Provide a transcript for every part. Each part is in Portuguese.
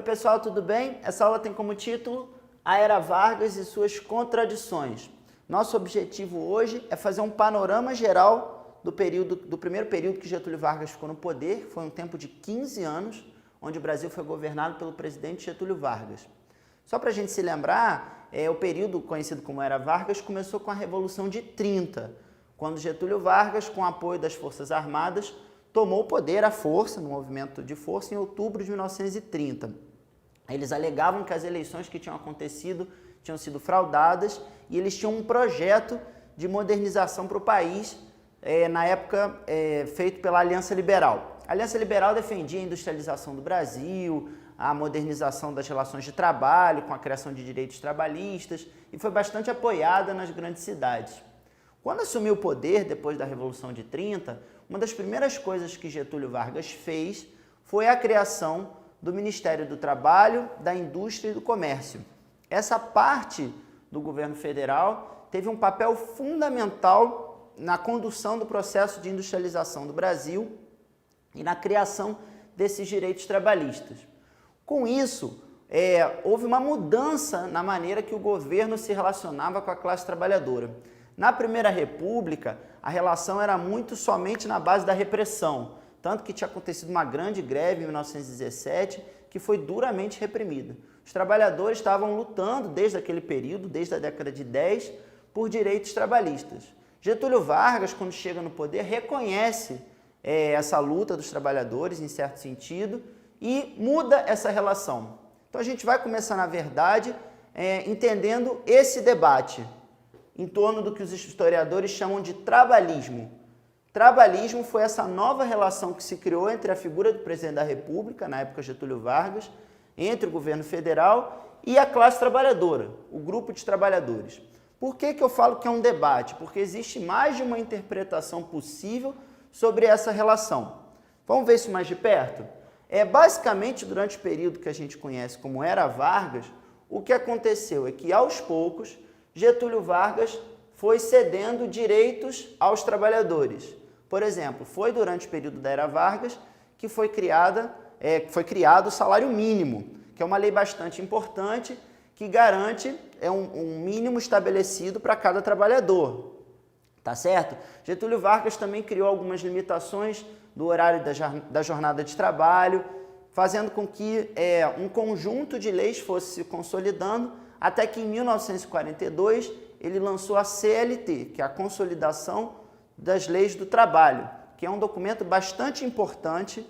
pessoal, tudo bem? Essa aula tem como título A Era Vargas e suas contradições. Nosso objetivo hoje é fazer um panorama geral do primeiro período que Getúlio Vargas ficou no poder, foi um tempo de 15 anos, onde o Brasil foi governado pelo presidente Getúlio Vargas. Só para a gente se lembrar, o período conhecido como Era Vargas começou com a Revolução de 30, quando Getúlio Vargas, com o apoio das Forças Armadas, tomou o poder à força, no movimento de força, em outubro de 1930. Eles alegavam que as eleições que tinham acontecido tinham sido fraudadas e eles tinham um projeto de modernização para o país, na época feito pela Aliança Liberal. A Aliança Liberal defendia a industrialização do Brasil, a modernização das relações de trabalho, com a criação de direitos trabalhistas, e foi bastante apoiada nas grandes cidades. Quando assumiu o poder, depois da Revolução de 30, uma das primeiras coisas que Getúlio Vargas fez foi a criação do Ministério do Trabalho, da Indústria e do Comércio. Essa parte do governo federal teve um papel fundamental na condução do processo de industrialização do Brasil e na criação desses direitos trabalhistas. Com isso, houve uma mudança na maneira que o governo se relacionava com a classe trabalhadora. Na Primeira República, a relação era muito somente na base da repressão, tanto que tinha acontecido uma grande greve em 1917, que foi duramente reprimida. Os trabalhadores estavam lutando desde aquele período, desde a década de 10, por direitos trabalhistas. Getúlio Vargas, quando chega no poder, reconhece essa luta dos trabalhadores, em certo sentido, e muda essa relação. Então a gente vai começar, na verdade, entendendo esse debate em torno do que os historiadores chamam de trabalhismo. Trabalhismo foi essa nova relação que se criou entre a figura do presidente da República, na época Getúlio Vargas, entre o governo federal e a classe trabalhadora, o grupo de trabalhadores. Por que eu falo que é um debate? Porque existe mais de uma interpretação possível sobre essa relação. Vamos ver isso mais de perto? Basicamente, durante o período que a gente conhece como Era Vargas, o que aconteceu é que, aos poucos, Getúlio Vargas foi cedendo direitos aos trabalhadores. Por exemplo, foi durante o período da Era Vargas que foi criado o salário mínimo, que é uma lei bastante importante que garante um mínimo estabelecido para cada trabalhador. Tá certo? Getúlio Vargas também criou algumas limitações do horário da jornada de trabalho, fazendo com que um conjunto de leis fosse se consolidando, até que em 1942 ele lançou a CLT, que é a Consolidação das Leis do Trabalho, que é um documento bastante importante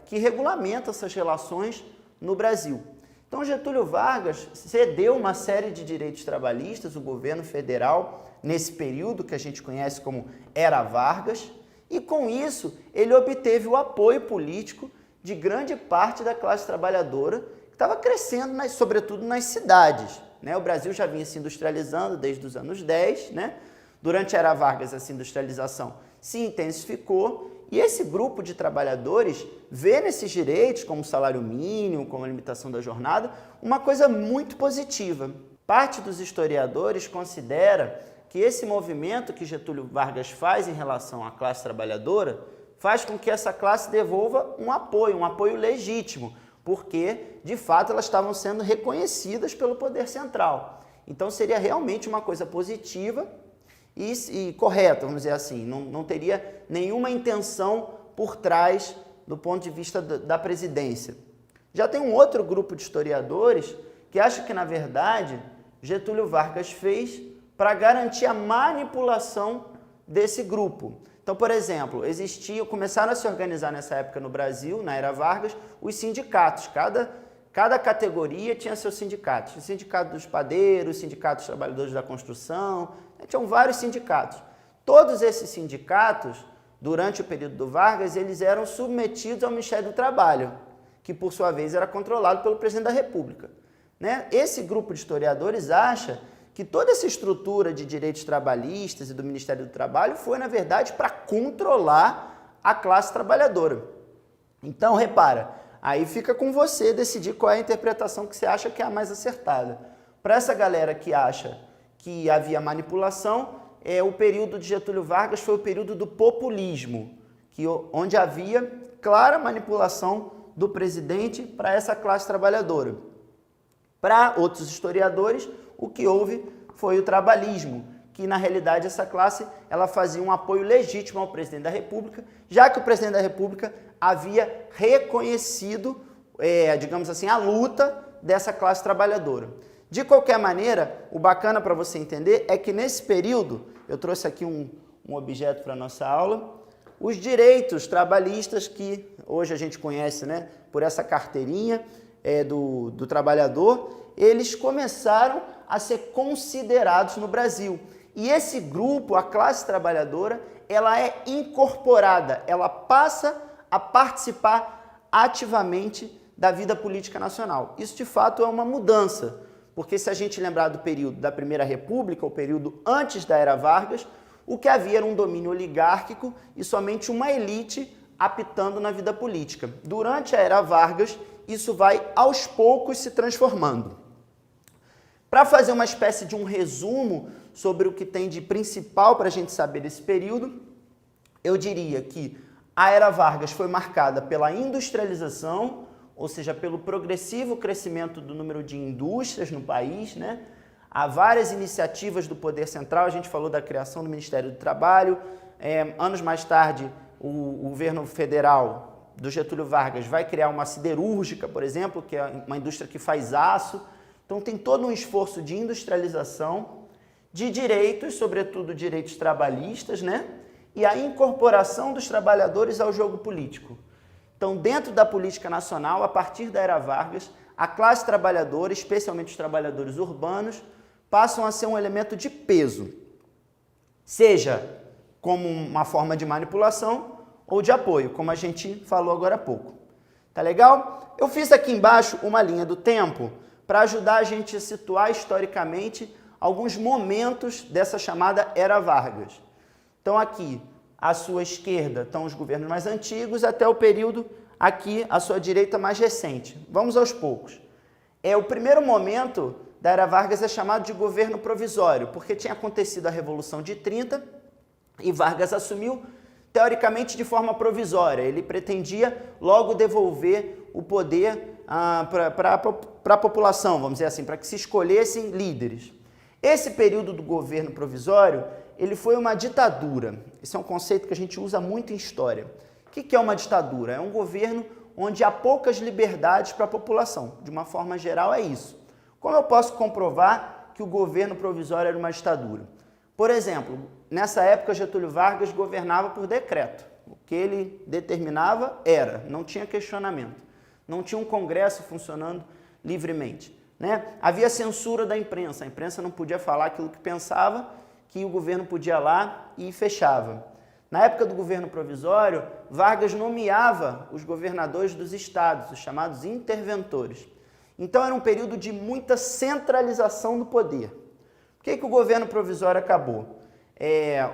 que regulamenta essas relações no Brasil. Então Getúlio Vargas cedeu uma série de direitos trabalhistas, o governo federal, nesse período que a gente conhece como Era Vargas, e com isso ele obteve o apoio político de grande parte da classe trabalhadora, que estava crescendo, sobretudo nas cidades. O Brasil já vinha se industrializando desde os anos 10, Durante a Era Vargas, essa industrialização se intensificou e esse grupo de trabalhadores vê nesses direitos, como o salário mínimo, como a limitação da jornada, uma coisa muito positiva. Parte dos historiadores considera que esse movimento que Getúlio Vargas faz em relação à classe trabalhadora faz com que essa classe devolva um apoio legítimo, porque, de fato, elas estavam sendo reconhecidas pelo poder central. Então, seria realmente uma coisa positiva e correta, vamos dizer assim. Não teria nenhuma intenção por trás do ponto de vista da presidência. Já tem um outro grupo de historiadores que acha que, na verdade, Getúlio Vargas fez para garantir a manipulação desse grupo. Então, por exemplo, começaram a se organizar nessa época no Brasil, na Era Vargas, os sindicatos. Cada categoria tinha seus sindicatos. O sindicato dos padeiros, o sindicato dos trabalhadores da construção, tinham vários sindicatos. Todos esses sindicatos, durante o período do Vargas, eles eram submetidos ao Ministério do Trabalho, que por sua vez era controlado pelo presidente da República. Esse grupo de historiadores acha que toda essa estrutura de direitos trabalhistas e do Ministério do Trabalho foi, na verdade, para controlar a classe trabalhadora. Então, repara, aí fica com você decidir qual é a interpretação que você acha que é a mais acertada. Para essa galera que acha que havia manipulação, o período de Getúlio Vargas foi o período do populismo, onde havia clara manipulação do presidente para essa classe trabalhadora. Para outros historiadores, o que houve foi o trabalhismo, que na realidade essa classe ela fazia um apoio legítimo ao presidente da República, já que o presidente da República havia reconhecido, digamos assim, a luta dessa classe trabalhadora. De qualquer maneira, o bacana para você entender é que nesse período, eu trouxe aqui um objeto para a nossa aula, os direitos trabalhistas que hoje a gente conhece, né, por essa carteirinha do trabalhador, eles começaram a ser considerados no Brasil. E esse grupo, a classe trabalhadora, ela é incorporada, ela passa a participar ativamente da vida política nacional. Isso, de fato, é uma mudança, porque se a gente lembrar do período da Primeira República, o período antes da Era Vargas, o que havia era um domínio oligárquico e somente uma elite apitando na vida política. Durante a Era Vargas, isso vai aos poucos se transformando. Para fazer uma espécie de um resumo sobre o que tem de principal para a gente saber desse período, eu diria que a Era Vargas foi marcada pela industrialização, ou seja, pelo progressivo crescimento do número de indústrias no país, né? Há várias iniciativas do Poder Central, a gente falou da criação do Ministério do Trabalho, anos mais tarde o governo federal do Getúlio Vargas vai criar uma siderúrgica, por exemplo, que é uma indústria que faz aço. Então tem todo um esforço de industrialização, de direitos, sobretudo direitos trabalhistas, né? E a incorporação dos trabalhadores ao jogo político. Então, dentro da política nacional, a partir da Era Vargas, a classe trabalhadora, especialmente os trabalhadores urbanos, passam a ser um elemento de peso, seja como uma forma de manipulação ou de apoio, como a gente falou agora há pouco. Tá legal? Eu fiz aqui embaixo uma linha do tempo para ajudar a gente a situar historicamente alguns momentos dessa chamada Era Vargas. Então aqui, à sua esquerda, estão os governos mais antigos, até o período aqui, à sua direita, mais recente. Vamos aos poucos. O primeiro momento da Era Vargas é chamado de governo provisório, porque tinha acontecido a Revolução de 30 e Vargas assumiu, teoricamente, de forma provisória. Ele pretendia logo devolver o poder para a população, vamos dizer assim, para que se escolhessem líderes. Esse período do governo provisório, ele foi uma ditadura. Esse é um conceito que a gente usa muito em história. O que é uma ditadura? É um governo onde há poucas liberdades para a população. De uma forma geral, é isso. Como eu posso comprovar que o governo provisório era uma ditadura? Por exemplo, nessa época, Getúlio Vargas governava por decreto. O que ele determinava não tinha questionamento. Não tinha um Congresso funcionando livremente, né? Havia censura da imprensa. A imprensa não podia falar aquilo que pensava, que o governo podia ir lá e fechava. Na época do governo provisório, Vargas nomeava os governadores dos estados, os chamados interventores. Então era um período de muita centralização do poder. Por que o governo provisório acabou?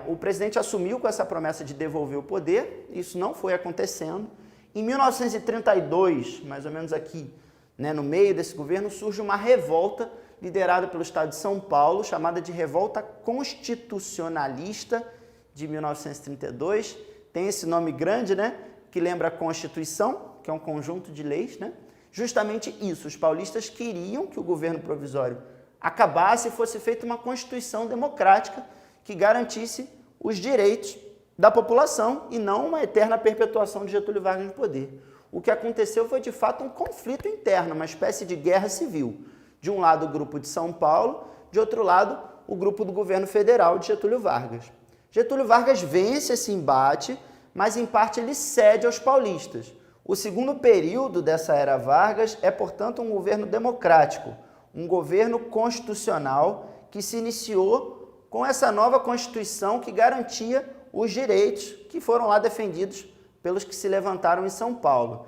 O presidente assumiu com essa promessa de devolver o poder, isso não foi acontecendo. Em 1932, mais ou menos aqui, né, no meio desse governo, surge uma revolta liderada pelo estado de São Paulo, chamada de Revolta Constitucionalista de 1932. Tem esse nome grande, né, que lembra a Constituição, que é um conjunto de leis, né? Justamente isso, os paulistas queriam que o governo provisório acabasse e fosse feita uma Constituição democrática que garantisse os direitos da população e não uma eterna perpetuação de Getúlio Vargas no poder. O que aconteceu foi, de fato, um conflito interno, uma espécie de guerra civil. De um lado, o grupo de São Paulo, de outro lado, o grupo do governo federal de Getúlio Vargas. Getúlio Vargas vence esse embate, mas, em parte, ele cede aos paulistas. O segundo período dessa Era Vargas é, portanto, um governo democrático, um governo constitucional que se iniciou com essa nova Constituição que garantia os direitos que foram lá defendidos pelos que se levantaram em São Paulo.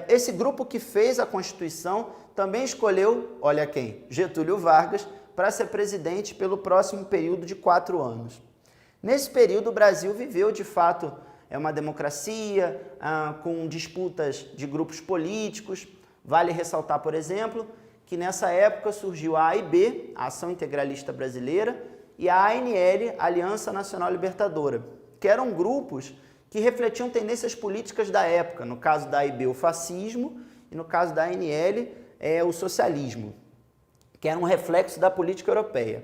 Esse grupo que fez a Constituição também escolheu, olha quem, Getúlio Vargas, para ser presidente pelo próximo período de 4 anos. Nesse período, o Brasil viveu, de fato, uma democracia, com disputas de grupos políticos. Vale ressaltar, por exemplo, que nessa época surgiu a AIB, a Ação Integralista Brasileira, e a ANL, Aliança Nacional Libertadora, que eram grupos que refletiam tendências políticas da época, no caso da AIB, o fascismo, e no caso da ANL, o socialismo, que era um reflexo da política europeia.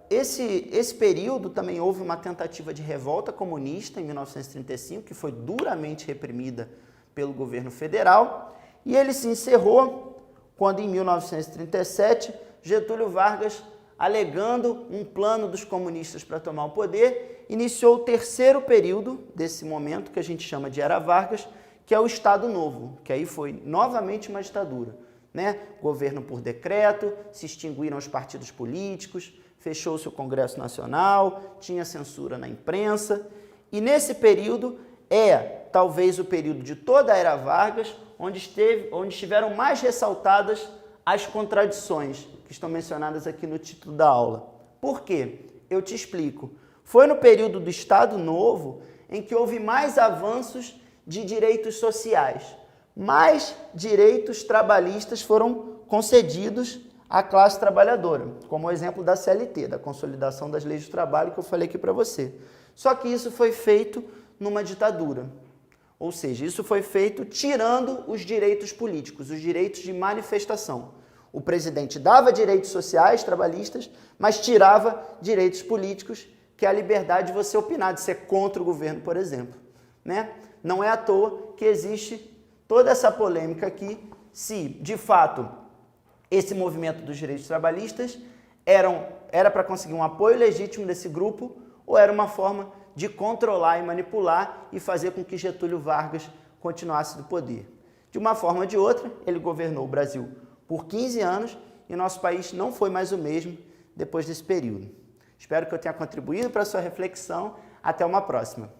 Esse período também houve uma tentativa de revolta comunista em 1935, que foi duramente reprimida pelo governo federal, e ele se encerrou quando, em 1937, Getúlio Vargas, alegando um plano dos comunistas para tomar o poder, iniciou o terceiro período desse momento, que a gente chama de Era Vargas, que é o Estado Novo, que aí foi novamente uma ditadura, né? Governo por decreto, se extinguiram os partidos políticos, fechou-se o Congresso Nacional, tinha censura na imprensa, e nesse período talvez o período de toda a Era Vargas, onde estiveram mais ressaltadas as contradições que estão mencionadas aqui no título da aula. Por quê? Eu te explico. Foi no período do Estado Novo em que houve mais avanços de direitos sociais, mais direitos trabalhistas foram concedidos à classe trabalhadora, como o exemplo da CLT, da Consolidação das Leis do Trabalho, que eu falei aqui para você. Só que isso foi feito numa ditadura, ou seja, isso foi feito tirando os direitos políticos, os direitos de manifestação. O presidente dava direitos sociais, trabalhistas, mas tirava direitos políticos, que é a liberdade de você opinar, de ser contra o governo, por exemplo, né? Não é à toa que existe toda essa polêmica aqui, se, de fato, esse movimento dos direitos trabalhistas era para conseguir um apoio legítimo desse grupo ou era uma forma de controlar e manipular e fazer com que Getúlio Vargas continuasse no poder. De uma forma ou de outra, ele governou o Brasil por 15 anos e nosso país não foi mais o mesmo depois desse período. Espero que eu tenha contribuído para a sua reflexão. Até uma próxima.